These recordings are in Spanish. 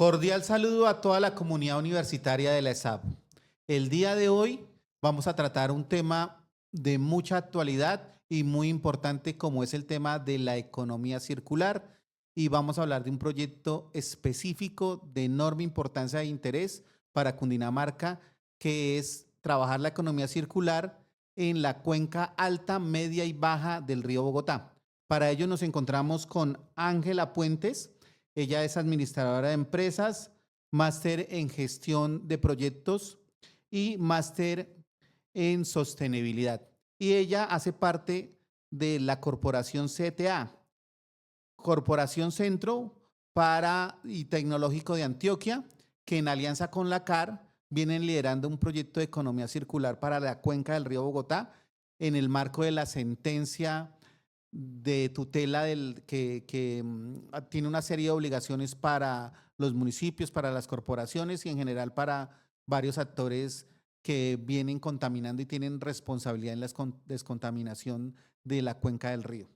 Cordial saludo a toda la comunidad universitaria de la ESAP. El día de hoy vamos a tratar un tema de mucha actualidad y muy importante como es el tema de la economía circular y vamos a hablar de un proyecto específico de enorme importancia e interés para Cundinamarca que es trabajar la economía circular en la cuenca alta, media y baja del río Bogotá. Para ello nos encontramos con Ángela Puentes. Ella es administradora de empresas, máster en gestión de proyectos y máster en sostenibilidad. Y ella hace parte de la corporación CTA, Corporación Centro para y Tecnológico de Antioquia, que en alianza con la CAR vienen liderando un proyecto de economía circular para la cuenca del río Bogotá en el marco de la sentencia de tutela que tiene una serie de obligaciones para los municipios, para las corporaciones y en general para varios actores que vienen contaminando y tienen responsabilidad en la descontaminación de la cuenca del río.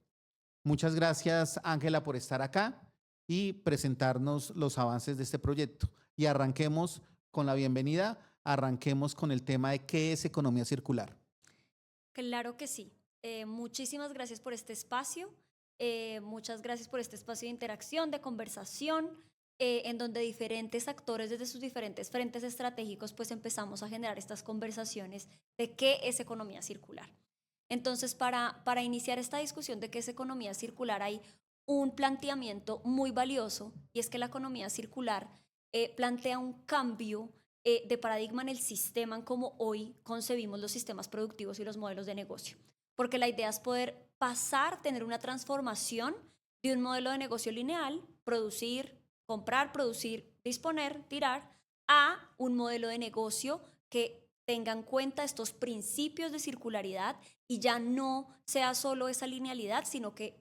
Muchas gracias, Ángela, por estar acá y presentarnos los avances de este proyecto. Y arranquemos con la bienvenida, arranquemos con el tema de qué es economía circular. Claro que sí. Muchísimas gracias por este espacio. Muchas gracias por este espacio de interacción, de conversación, en donde diferentes actores desde sus diferentes frentes estratégicos pues empezamos a generar estas conversaciones de qué es economía circular. Entonces, para iniciar esta discusión de qué es economía circular, hay un planteamiento muy valioso y es que la economía circular plantea un cambio de paradigma en el sistema en cómo hoy concebimos los sistemas productivos y los modelos de negocio. Porque la idea es poder pasar, tener una transformación de un modelo de negocio lineal, producir, comprar, producir, disponer, tirar, a un modelo de negocio que tenga en cuenta estos principios de circularidad y ya no sea solo esa linealidad, sino que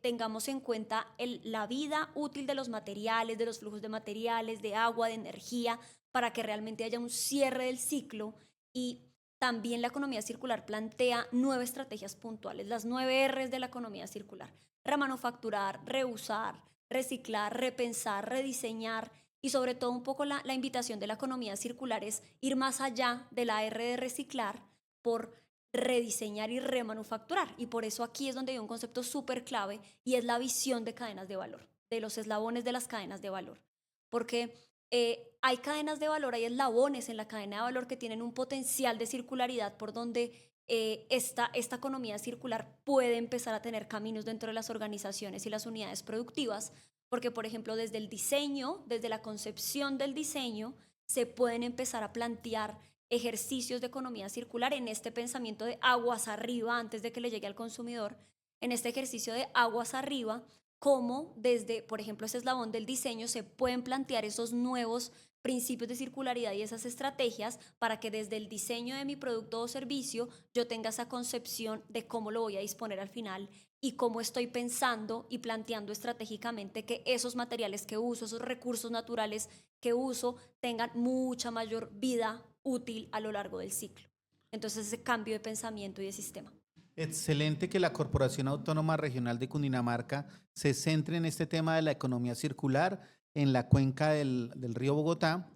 tengamos en cuenta la vida útil de los materiales, de los flujos de materiales, de agua, de energía, para que realmente haya un cierre del ciclo. Y también la economía circular plantea 9 estrategias puntuales, las 9 R's de la economía circular: remanufacturar, reusar, reciclar, repensar, rediseñar. Y sobre todo un poco la invitación de la economía circular es ir más allá de la R de reciclar por rediseñar y remanufacturar. Y por eso aquí es donde hay un concepto súper clave y es la visión de cadenas de valor, de los eslabones de las cadenas de valor. Porque hay cadenas de valor, hay eslabones en la cadena de valor que tienen un potencial de circularidad por donde esta economía circular puede empezar a tener caminos dentro de las organizaciones y las unidades productivas, porque por ejemplo desde el diseño, desde la concepción del diseño, se pueden empezar a plantear ejercicios de economía circular en este pensamiento de aguas arriba antes de que le llegue al consumidor, en este ejercicio de aguas arriba, cómo desde, por ejemplo, ese eslabón del diseño se pueden plantear esos nuevos principios de circularidad y esas estrategias para que desde el diseño de mi producto o servicio yo tenga esa concepción de cómo lo voy a disponer al final y cómo estoy pensando y planteando estratégicamente que esos materiales que uso, esos recursos naturales que uso, tengan mucha mayor vida útil a lo largo del ciclo. Entonces, ese cambio de pensamiento y de sistema. Excelente que la Corporación Autónoma Regional de Cundinamarca se centre en este tema de la economía circular en la cuenca del río Bogotá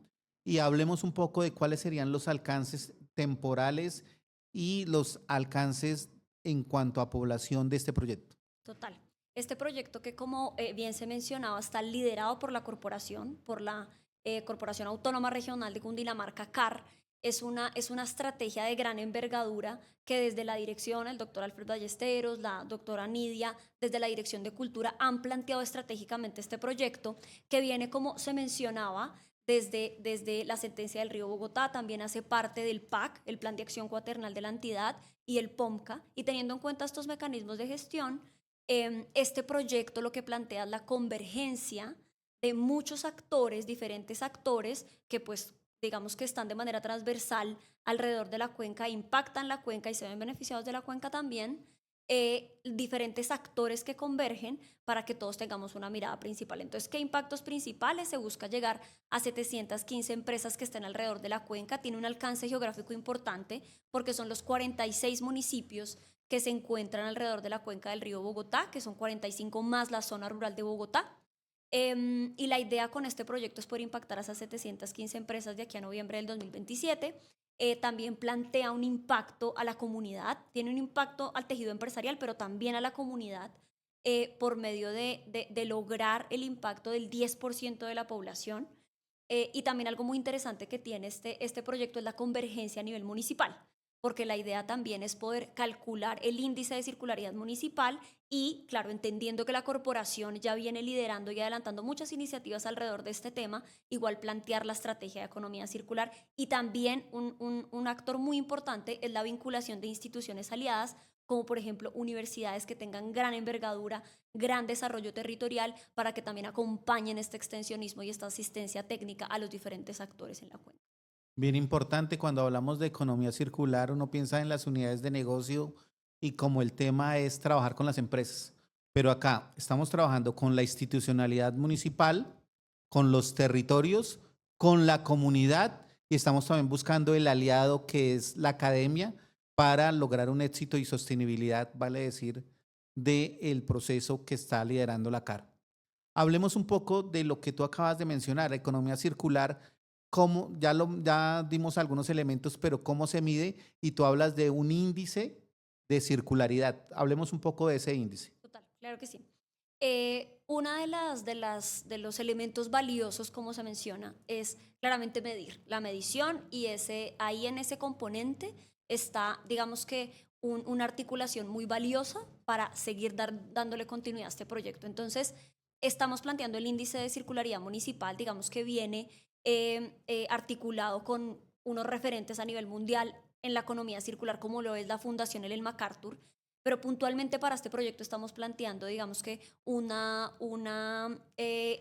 y hablemos un poco de cuáles serían los alcances temporales y los alcances en cuanto a población de este proyecto. Total. Este proyecto que como bien se mencionaba está liderado por la corporación, por la Corporación Autónoma Regional de Cundinamarca, CAR, es una estrategia de gran envergadura que desde la dirección, el doctor Alfredo Ballesteros, la doctora Nidia, desde la Dirección de Cultura han planteado estratégicamente este proyecto que viene, como se mencionaba, desde la sentencia del Río Bogotá, también hace parte del PAC, el Plan de Acción Cuaternal de la entidad, y el POMCA, y teniendo en cuenta estos mecanismos de gestión, este proyecto lo que plantea es la convergencia de muchos actores, diferentes actores, que pues digamos que están de manera transversal alrededor de la cuenca, impactan la cuenca y se ven beneficiados de la cuenca también, diferentes actores que convergen para que todos tengamos una mirada principal. Entonces, ¿qué impactos principales? Se busca llegar a 715 empresas que estén alrededor de la cuenca, tiene un alcance geográfico importante porque son los 46 municipios que se encuentran alrededor de la cuenca del río Bogotá, que son 45 más la zona rural de Bogotá. Y la idea con este proyecto es poder impactar a esas 715 empresas de aquí a noviembre del 2027. También plantea un impacto a la comunidad, tiene un impacto al tejido empresarial, pero también a la comunidad por medio de lograr el impacto del 10% de la población. Y también algo muy interesante que tiene este proyecto es la convergencia a nivel municipal, porque la idea también es poder calcular el índice de circularidad municipal y, claro, entendiendo que la corporación ya viene liderando y adelantando muchas iniciativas alrededor de este tema, igual plantear la estrategia de economía circular. Y también un actor muy importante es la vinculación de instituciones aliadas, como por ejemplo universidades que tengan gran envergadura, gran desarrollo territorial, para que también acompañen este extensionismo y esta asistencia técnica a los diferentes actores en la cuenca. Bien importante, cuando hablamos de economía circular, uno piensa en las unidades de negocio y como el tema es trabajar con las empresas. Pero acá estamos trabajando con la institucionalidad municipal, con los territorios, con la comunidad y estamos también buscando el aliado que es la academia para lograr un éxito y sostenibilidad, vale decir, del proceso que está liderando la CAR. Hablemos un poco de lo que tú acabas de mencionar, economía circular, cómo, ya dimos algunos elementos, pero cómo se mide y tú hablas de un índice de circularidad. Hablemos un poco de ese índice. Total, claro que sí. Una de los elementos valiosos, como se menciona, es claramente medir, la medición y ahí en ese componente está, digamos que, una articulación muy valiosa para seguir dándole continuidad a este proyecto. Entonces, estamos planteando el índice de circularidad municipal, digamos que viene articulado con unos referentes a nivel mundial en la economía circular, como lo es la Fundación Ellen MacArthur, pero puntualmente para este proyecto estamos planteando, digamos que, una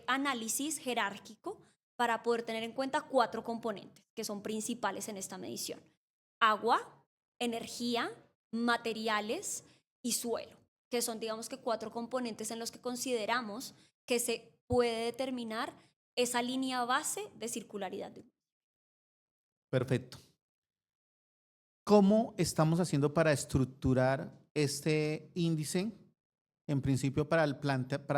análisis jerárquico para poder tener en cuenta 4 componentes que son principales en esta medición: agua, energía, materiales y suelo, que son, digamos que, 4 componentes en los que consideramos que se puede determinar esa línea base de circularidad. Perfecto. ¿Cómo estamos haciendo para estructurar este índice? En principio para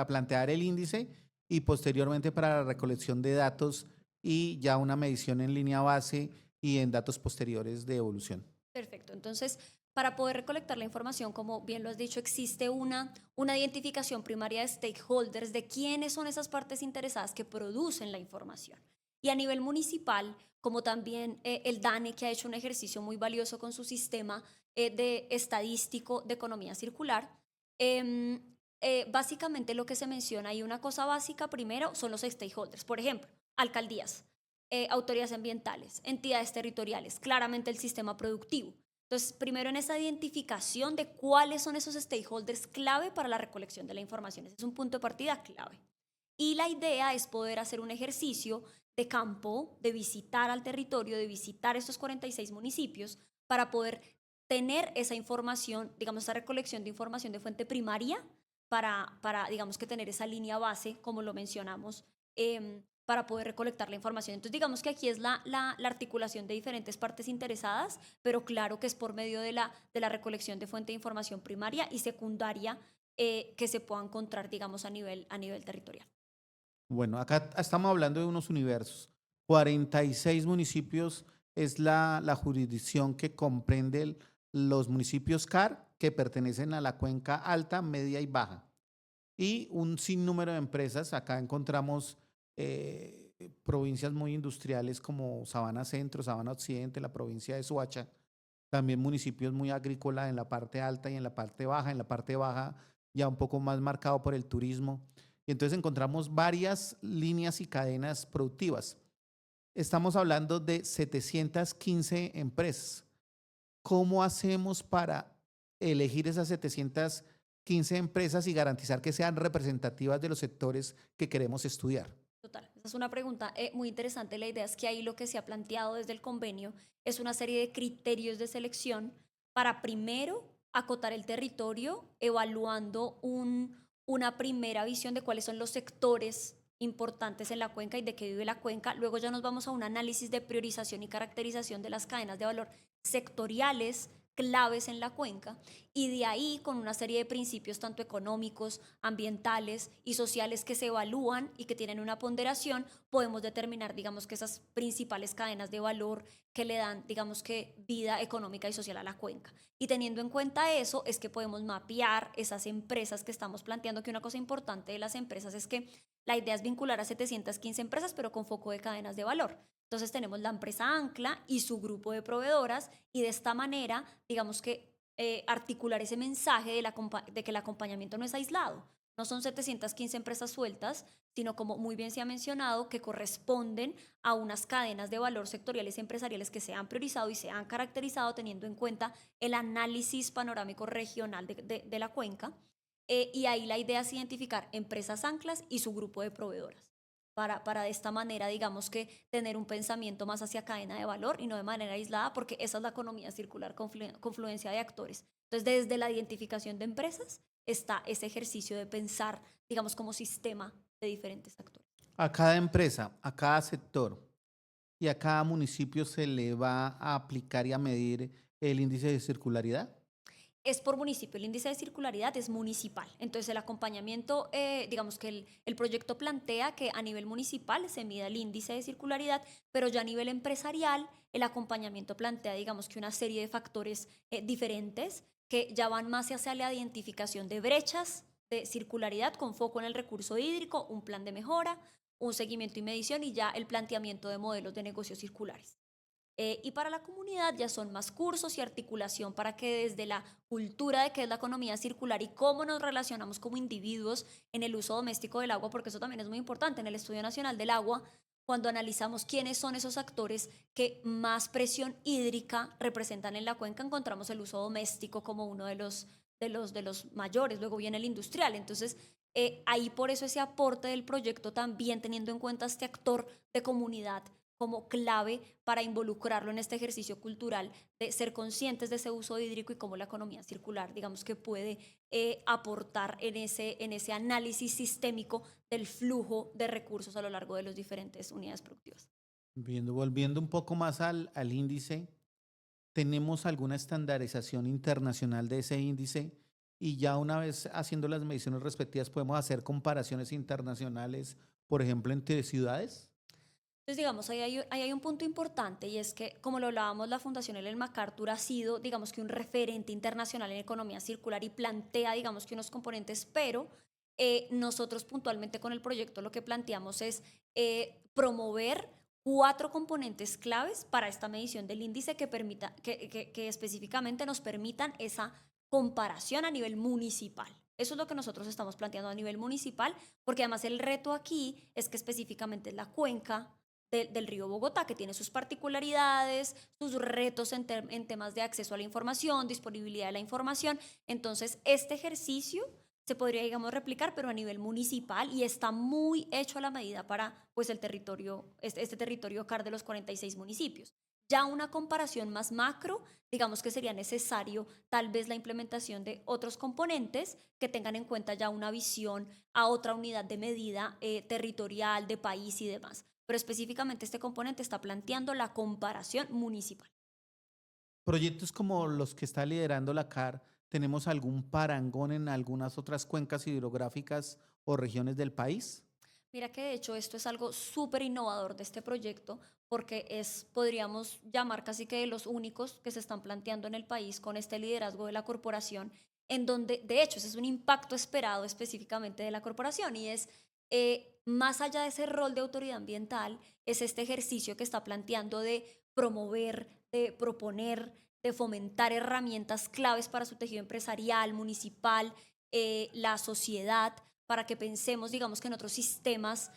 plantear el índice y posteriormente para la recolección de datos y ya una medición en línea base y en datos posteriores de evolución. Perfecto. Entonces, para poder recolectar la información, como bien lo has dicho, existe una identificación primaria de stakeholders, de quiénes son esas partes interesadas que producen la información. Y a nivel municipal, como también el DANE, que ha hecho un ejercicio muy valioso con su sistema de estadístico de economía circular, em, básicamente lo que se menciona, y una cosa básica primero, son los stakeholders. Por ejemplo, alcaldías, autoridades ambientales, entidades territoriales, claramente el sistema productivo. Entonces, primero en esa identificación de cuáles son esos stakeholders clave para la recolección de la información. Ese es un punto de partida clave. Y la idea es poder hacer un ejercicio de campo, de visitar al territorio, de visitar estos 46 municipios para poder tener esa información, digamos, esa recolección de información de fuente primaria para digamos que, tener esa línea base, como lo mencionamos, para poder recolectar la información. Entonces, digamos que aquí es la articulación de diferentes partes interesadas, pero claro que es por medio de la recolección de fuente de información primaria y secundaria que se pueda encontrar, digamos, a nivel territorial. Bueno, acá estamos hablando de unos universos. 46 municipios es la jurisdicción que comprende los municipios CAR que pertenecen a la cuenca alta, media y baja. Y un sinnúmero de empresas. Acá encontramos provincias muy industriales como Sabana Centro, Sabana Occidente, la provincia de Soacha. También municipios muy agrícolas en la parte alta y en la parte baja. En la parte baja ya un poco más marcado por el turismo. Y entonces encontramos varias líneas y cadenas productivas. Estamos hablando de 715 empresas. ¿Cómo hacemos para elegir esas 715 empresas y garantizar que sean representativas de los sectores que queremos estudiar? Total, esa es una pregunta muy interesante. La idea es que ahí lo que se ha planteado desde el convenio es una serie de criterios de selección para primero acotar el territorio, evaluando una primera visión de cuáles son los sectores importantes en la cuenca y de qué vive la cuenca. Luego ya nos vamos a un análisis de priorización y caracterización de las cadenas de valor sectoriales claves en la cuenca y de ahí con una serie de principios tanto económicos, ambientales y sociales que se evalúan y que tienen una ponderación, podemos determinar, digamos, que esas principales cadenas de valor que le dan, digamos, que vida económica y social a la cuenca. Y teniendo en cuenta eso, es que podemos mapear esas empresas que estamos planteando, que una cosa importante de las empresas es que la idea es vincular a 715 empresas, pero con foco de cadenas de valor. Entonces tenemos la empresa Ancla y su grupo de proveedoras y de esta manera, digamos que articular ese mensaje de que el acompañamiento no es aislado. No son 715 empresas sueltas, sino como muy bien se ha mencionado, que corresponden a unas cadenas de valor sectoriales y empresariales que se han priorizado y se han caracterizado teniendo en cuenta el análisis panorámico regional de la cuenca. Y ahí la idea es identificar empresas anclas y su grupo de proveedoras para de esta manera, digamos que tener un pensamiento más hacia cadena de valor y no de manera aislada, porque esa es la economía circular, confluencia de actores. Entonces, desde la identificación de empresas está ese ejercicio de pensar, digamos, como sistema de diferentes actores. A cada empresa, a cada sector y a cada municipio se le va a aplicar y a medir el índice de circularidad. Es por municipio, el índice de circularidad es municipal. Entonces el acompañamiento, digamos que el proyecto plantea que a nivel municipal se mida el índice de circularidad, pero ya a nivel empresarial el acompañamiento plantea, digamos que una serie de factores diferentes que ya van más hacia la identificación de brechas de circularidad con foco en el recurso hídrico, un plan de mejora, un seguimiento y medición y ya el planteamiento de modelos de negocios circulares. Y para la comunidad ya son más cursos y articulación para que desde la cultura de qué es la economía circular y cómo nos relacionamos como individuos en el uso doméstico del agua, porque eso también es muy importante. En el Estudio Nacional del Agua, cuando analizamos quiénes son esos actores que más presión hídrica representan en la cuenca, encontramos el uso doméstico como uno de los mayores, luego viene el industrial. Entonces, ahí por eso ese aporte del proyecto también teniendo en cuenta este actor de comunidad como clave para involucrarlo en este ejercicio cultural de ser conscientes de ese uso hídrico y cómo la economía circular, digamos que puede aportar en ese análisis sistémico del flujo de recursos a lo largo de las diferentes unidades productivas. Volviendo un poco más al índice, ¿tenemos alguna estandarización internacional de ese índice? Y ya una vez haciendo las mediciones respectivas, ¿podemos hacer comparaciones internacionales, por ejemplo, entre ciudades? Entonces, digamos, ahí hay un punto importante y es que, como lo hablábamos, la Fundación Ellen MacArthur ha sido, digamos, que un referente internacional en economía circular y plantea, digamos, que unos componentes, pero nosotros puntualmente con el proyecto lo que planteamos es promover 4 componentes claves para esta medición del índice que específicamente nos permitan esa comparación a nivel municipal. Eso es lo que nosotros estamos planteando a nivel municipal, porque además el reto aquí es que específicamente la cuenca del río Bogotá, que tiene sus particularidades, sus retos en temas de acceso a la información, disponibilidad de la información. Entonces, este ejercicio se podría, digamos, replicar, pero a nivel municipal y está muy hecho a la medida para pues, el territorio, este territorio CAR de los 46 municipios. Ya una comparación más macro, digamos que sería necesario tal vez la implementación de otros componentes que tengan en cuenta ya una visión a otra unidad de medida territorial, de país y demás. Pero específicamente este componente está planteando la comparación municipal. Proyectos como los que está liderando la CAR, ¿tenemos algún parangón en algunas otras cuencas hidrográficas o regiones del país? Mira que de hecho esto es algo súper innovador de este proyecto porque podríamos llamar casi que de los únicos que se están planteando en el país con este liderazgo de la corporación, en donde de hecho ese es un impacto esperado específicamente de la corporación y es más allá de ese rol de autoridad ambiental, es este ejercicio que está planteando de promover, de proponer, de fomentar herramientas claves para su tejido empresarial, municipal, la sociedad para que pensemos, digamos que en otros sistemas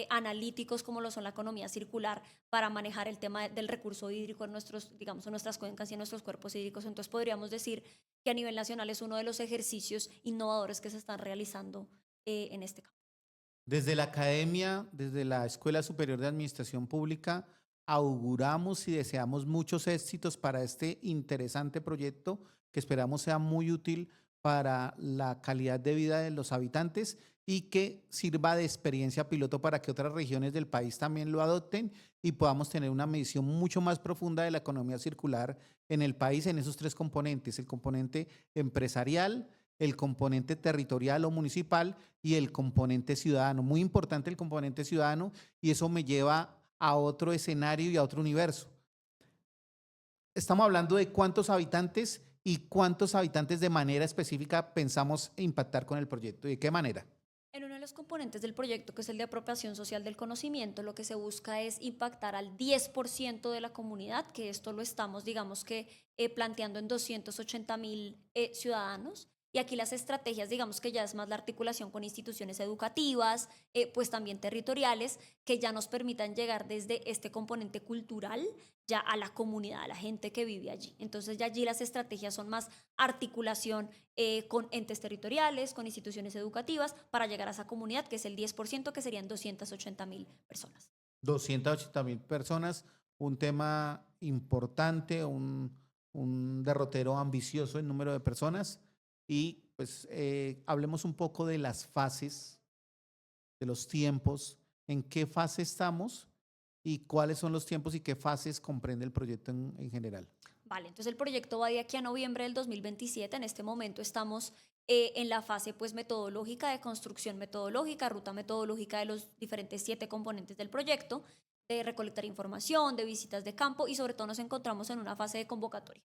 analíticos como lo son la economía circular para manejar el tema del recurso hídrico en nuestros, digamos, en nuestras cuencas y en nuestros cuerpos hídricos. Entonces podríamos decir que a nivel nacional es uno de los ejercicios innovadores que se están realizando en este campo. Desde la academia, desde la Escuela Superior de Administración Pública, auguramos y deseamos muchos éxitos para este interesante proyecto que esperamos sea muy útil para la calidad de vida de los habitantes y que sirva de experiencia piloto para que otras regiones del país también lo adopten y podamos tener una medición mucho más profunda de la economía circular en el país en esos tres componentes: el componente empresarial, el componente territorial o municipal y el componente ciudadano. Muy importante el componente ciudadano, y eso me lleva a otro escenario y a otro universo. Estamos hablando de cuántos habitantes y cuántos habitantes de manera específica pensamos impactar con el proyecto y de qué manera. En uno de los componentes del proyecto, que es el de apropiación social del conocimiento, lo que se busca es impactar al 10% de la comunidad, que esto lo estamos, digamos que, planteando en 280.000 ciudadanos. Y aquí las estrategias, digamos que ya es más la articulación con instituciones educativas, pues también territoriales, que ya nos permitan llegar desde este componente cultural ya a la comunidad, a la gente que vive allí. Entonces ya allí las estrategias son más articulación con entes territoriales, con instituciones educativas, para llegar a esa comunidad, que es el 10%, que serían 280.000 personas. 280.000 personas, un tema importante, un derrotero ambicioso en número de personas. Y pues hablemos un poco de las fases, de los tiempos, en qué fase estamos y cuáles son los tiempos y qué fases comprende el proyecto en general. Vale, entonces el proyecto va de aquí a noviembre del 2027. En este momento estamos en la fase pues metodológica, de construcción metodológica, ruta metodológica de los diferentes 7 componentes del proyecto, de recolectar información, de visitas de campo, y sobre todo nos encontramos en una fase de convocatoria,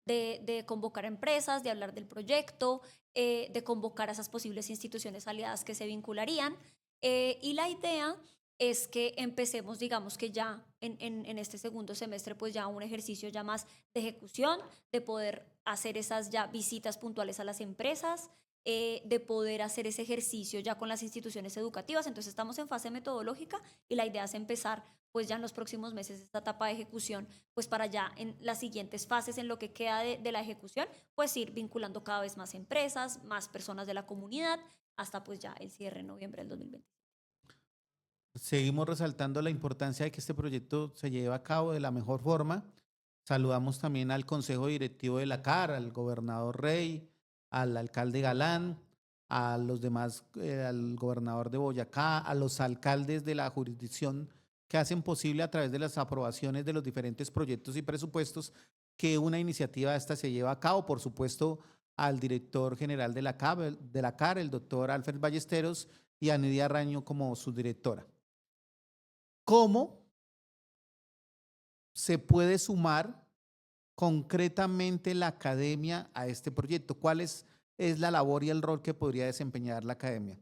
de convocar a empresas, de hablar del proyecto, de convocar a esas posibles instituciones aliadas que se vincularían. Y la idea es que empecemos, digamos que ya en este segundo semestre, pues ya un ejercicio ya más de ejecución, de poder hacer esas ya visitas puntuales a las empresas, de poder hacer ese ejercicio ya con las instituciones educativas. Entonces estamos en fase metodológica y la idea es empezar pues ya en los próximos meses esta etapa de ejecución, pues para ya en las siguientes fases, en lo que queda de la ejecución, pues ir vinculando cada vez más empresas, más personas de la comunidad, hasta pues ya el cierre en noviembre del 2020. Seguimos resaltando la importancia de que este proyecto se lleve a cabo de la mejor forma. Saludamos también al Consejo Directivo de la CAR, al gobernador Rey, al alcalde Galán, a los demás, al gobernador de Boyacá, a los alcaldes de la jurisdicción que hacen posible a través de las aprobaciones de los diferentes proyectos y presupuestos que una iniciativa esta se lleva a cabo. Por supuesto, al director general de la CAR, el doctor Alfred Ballesteros, y a Nidia Raño como subdirectora. ¿Cómo se puede sumar concretamente la academia a este proyecto? ¿Cuál es la labor y el rol que podría desempeñar la academia?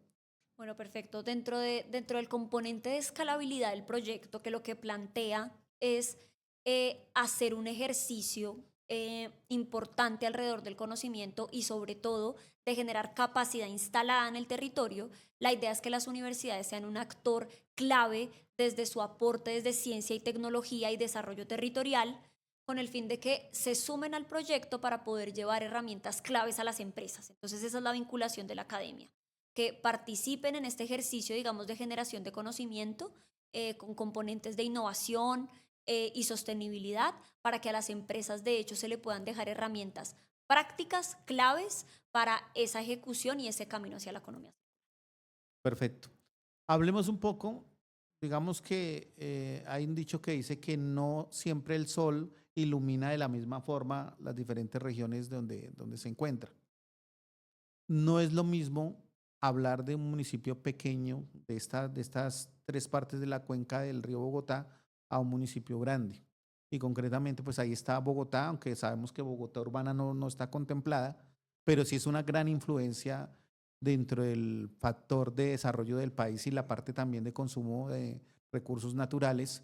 Bueno, perfecto. Dentro del componente de escalabilidad del proyecto, que lo que plantea es hacer un ejercicio importante alrededor del conocimiento y sobre todo de generar capacidad instalada en el territorio. La idea es que las universidades sean un actor clave desde su aporte desde ciencia y tecnología y desarrollo territorial, con el fin de que se sumen al proyecto para poder llevar herramientas claves a las empresas. Entonces esa es la vinculación de la academia, que participen en este ejercicio, digamos, de generación de conocimiento, con componentes de innovación y sostenibilidad, para que a las empresas de hecho se le puedan dejar herramientas prácticas claves para esa ejecución y ese camino hacia la economía. Perfecto. Hablemos un poco, digamos que hay un dicho que dice que no siempre el sol ilumina de la misma forma las diferentes regiones donde se encuentra. No es lo mismo hablar de un municipio pequeño de estas tres partes de la cuenca del río Bogotá a un municipio grande. Y concretamente, pues ahí está Bogotá, aunque sabemos que Bogotá urbana no está contemplada, pero sí es una gran influencia dentro del factor de desarrollo del país y la parte también de consumo de recursos naturales.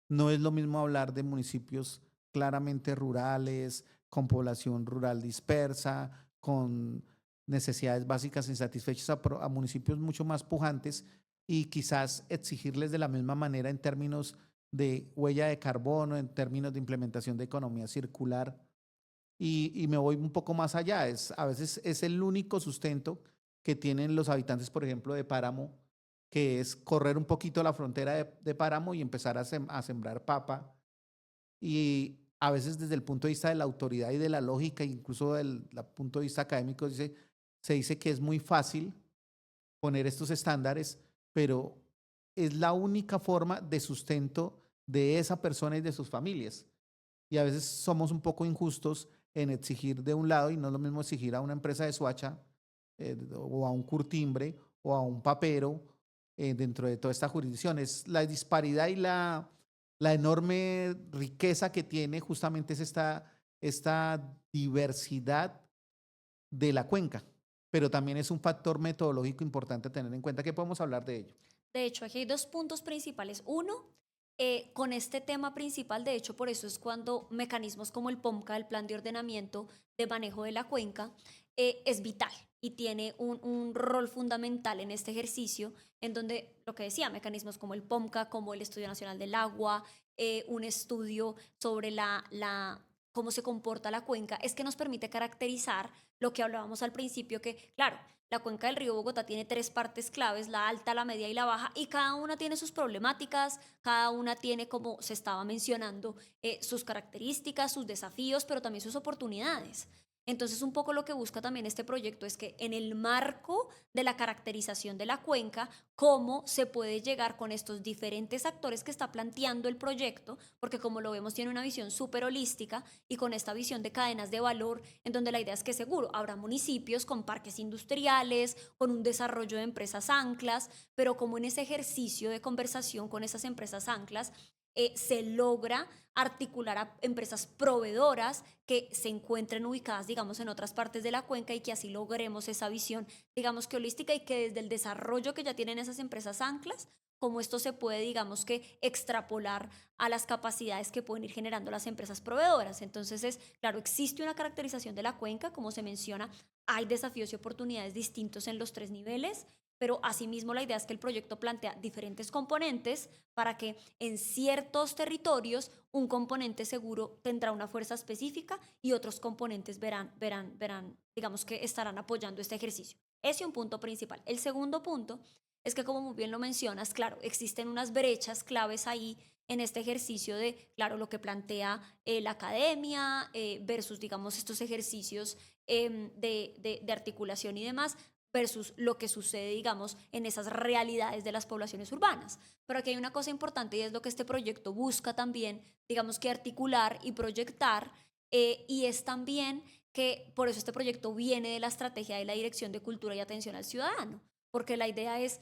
No es lo mismo hablar de municipios claramente rurales, con población rural dispersa, con necesidades básicas insatisfechas a municipios mucho más pujantes y quizás exigirles de la misma manera en términos de huella de carbono, en términos de implementación de economía circular. Y me voy un poco más allá. A veces es el único sustento que tienen los habitantes, por ejemplo, de Páramo, que es correr un poquito la frontera de Páramo y empezar a sembrar papa. Y a veces desde el punto de vista de la autoridad y de la lógica, incluso del punto de vista académico, se dice que es muy fácil poner estos estándares, pero es la única forma de sustento de esa persona y de sus familias. Y a veces somos un poco injustos en exigir de un lado y no es lo mismo exigir a una empresa de Suacha o a un curtimbre o a un papero dentro de toda esta jurisdicción. Es la disparidad y la enorme riqueza que tiene justamente es esta diversidad de la cuenca, pero también es un factor metodológico importante a tener en cuenta que podemos hablar de ello. De hecho, aquí hay dos puntos principales. Uno, con este tema principal, de hecho, por eso es cuando mecanismos como el POMCA, el Plan de Ordenamiento de Manejo de la Cuenca, es vital y tiene un rol fundamental en este ejercicio, en donde, lo que decía, mecanismos como el POMCA, como el Estudio Nacional del Agua, un estudio sobre cómo se comporta la cuenca, es que nos permite caracterizar lo que hablábamos al principio, que, claro, la cuenca del río Bogotá tiene tres partes claves, la alta, la media y la baja, y cada una tiene sus problemáticas, cada una tiene, como se estaba mencionando, sus características, sus desafíos, pero también sus oportunidades. Entonces, un poco lo que busca también este proyecto es que en el marco de la caracterización de la cuenca, cómo se puede llegar con estos diferentes actores que está planteando el proyecto, porque como lo vemos tiene una visión súper holística y con esta visión de cadenas de valor, en donde la idea es que seguro habrá municipios con parques industriales, con un desarrollo de empresas anclas, pero como en ese ejercicio de conversación con esas empresas anclas, se logra articular a empresas proveedoras que se encuentren ubicadas, digamos, en otras partes de la cuenca y que así logremos esa visión, digamos, que holística y que desde el desarrollo que ya tienen esas empresas anclas, como esto se puede, digamos, que extrapolar a las capacidades que pueden ir generando las empresas proveedoras. Entonces, claro, existe una caracterización de la cuenca, como se menciona, hay desafíos y oportunidades distintos en los tres niveles, pero asimismo la idea es que el proyecto plantea diferentes componentes para que en ciertos territorios un componente seguro tendrá una fuerza específica y otros componentes digamos que estarán apoyando este ejercicio. Ese es un punto principal. El segundo punto es que, como muy bien lo mencionas, claro, existen unas brechas claves ahí en este ejercicio de, claro, lo que plantea la academia versus, digamos, estos ejercicios de articulación y demás, versus lo que sucede, digamos, en esas realidades de las poblaciones urbanas. Pero aquí hay una cosa importante y es lo que este proyecto busca también, digamos, que articular y proyectar, y es también que por eso este proyecto viene de la estrategia de la Dirección de Cultura y Atención al Ciudadano, porque la idea es,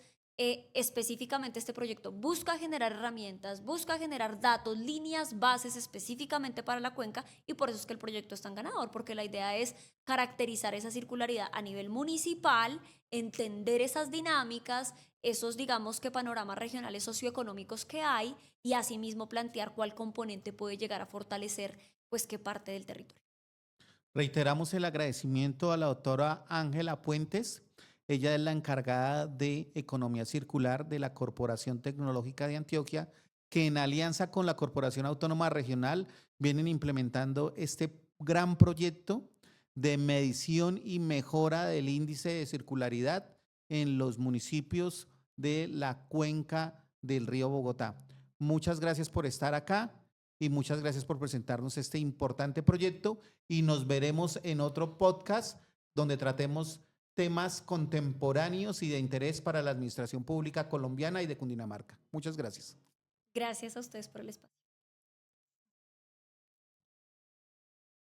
específicamente este proyecto busca generar herramientas, busca generar datos, líneas, bases específicamente para la cuenca, y por eso es que el proyecto es tan ganador, porque la idea es caracterizar esa circularidad a nivel municipal, entender esas dinámicas, esos, digamos, que panoramas regionales socioeconómicos que hay, y asimismo plantear cuál componente puede llegar a fortalecer, pues, qué parte del territorio. Reiteramos el agradecimiento a la doctora Ángela Puentes. Ella es la encargada de Economía Circular de la Corporación Tecnológica de Antioquia, que en alianza con la Corporación Autónoma Regional vienen implementando este gran proyecto de medición y mejora del índice de circularidad en los municipios de la cuenca del río Bogotá. Muchas gracias por estar acá y muchas gracias por presentarnos este importante proyecto y nos veremos en otro podcast donde tratemos temas contemporáneos y de interés para la administración pública colombiana y de Cundinamarca. Muchas gracias. Gracias a ustedes por el espacio.